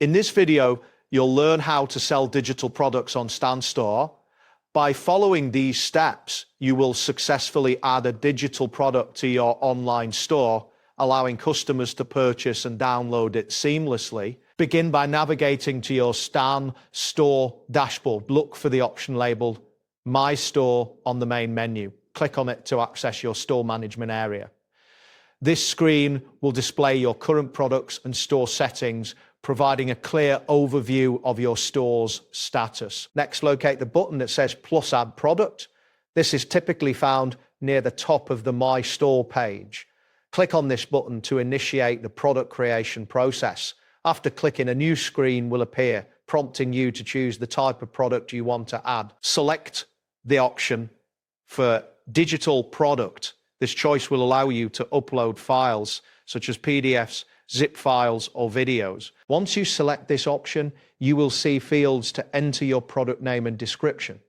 In this video, you'll learn how to sell digital products on Stan Store. By following these steps, you will successfully add a digital product to your online store, allowing customers to purchase and download it seamlessly. Begin by navigating to your Stan Store dashboard. Look for the option labeled My Store on the main menu. Click on it to access your store management area. This screen will display your current products and store settings, providing a clear overview of your store's status. Next, locate the button that says Plus Add Product. This is typically found near the top of the My Store page. Click on this button to initiate the product creation process. After clicking, a new screen will appear, prompting you to choose the type of product you want to add. Select the option for Digital Product. This choice will allow you to upload files such as PDFs, zip files, or videos. Once you select this option, you will see fields to enter your product name and description.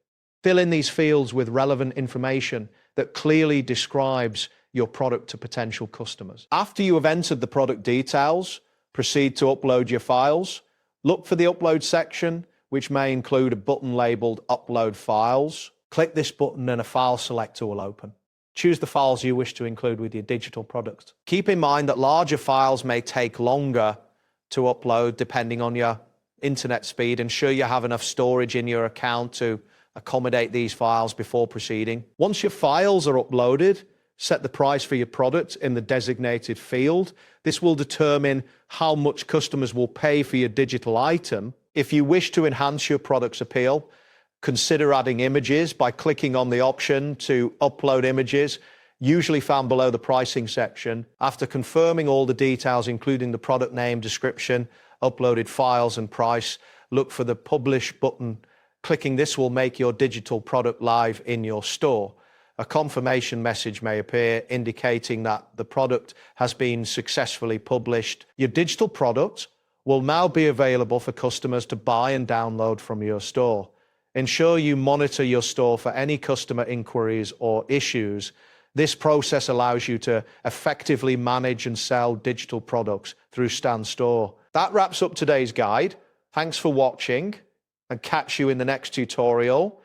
Fill in these fields with relevant information that clearly describes your product to potential customers. After you have entered the product details, proceed to upload your files. Look for the Upload section, which may include a button labeled Upload Files. Click this button and a file selector will open. Choose the files you wish to include with your digital product. Keep in mind that larger files may take longer to upload depending on your internet speed. Ensure you have enough storage in your account to accommodate these files before proceeding. Once your files are uploaded, set the price for your product in the designated field. This will determine how much customers will pay for your digital item. If you wish to enhance your product's appeal, consider adding images by clicking on the option to upload images, usually found below the pricing section. After confirming all the details, including the product name, description, uploaded files, and price, look for the Publish button. Clicking this will make your digital product live in your store. A confirmation message may appear indicating that the product has been successfully published. Your digital product will now be available for customers to buy and download from your store. Ensure you monitor your store for any customer inquiries or issues. This process allows you to effectively manage and sell digital products through Stan Store. That wraps up today's guide. Thanks for watching, and catch you in the next tutorial.